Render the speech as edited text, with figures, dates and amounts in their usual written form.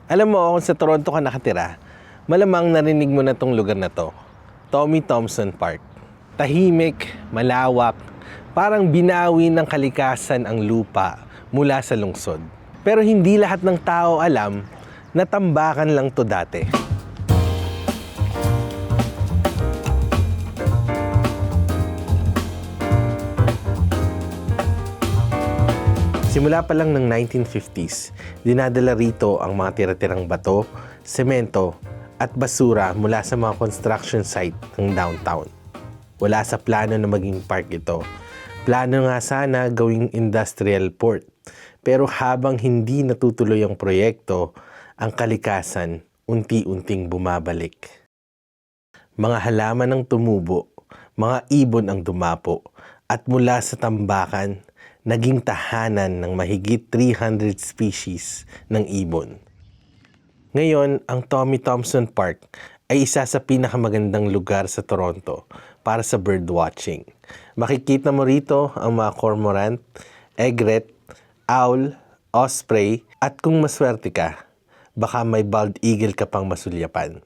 Alam mo, kung sa Toronto ka nakatira, malamang narinig mo na tong lugar na to. Tommy Thompson Park. Tahimik, malawak, parang binawi ng kalikasan ang lupa mula sa lungsod. Pero hindi lahat ng tao alam na tambakan lang to dati. Simula pa lang ng 1950s, dinadala rito ang mga tira-tirang bato, semento at basura mula sa mga construction site ng downtown. Wala sa plano na maging park ito. Plano nga sana gawing industrial port. Pero habang hindi natutuloy ang proyekto, ang kalikasan unti-unting bumabalik. Mga halaman ang tumubo, mga ibon ang dumapo, at mula sa tambakan, naging tahanan ng mahigit 300 species ng ibon. Ngayon, ang Tommy Thompson Park ay isa sa pinakamagandang lugar sa Toronto para sa birdwatching. Makikita mo rito ang mga cormorant, egret, owl, osprey, at kung maswerte ka, baka may bald eagle ka pang masulyapan.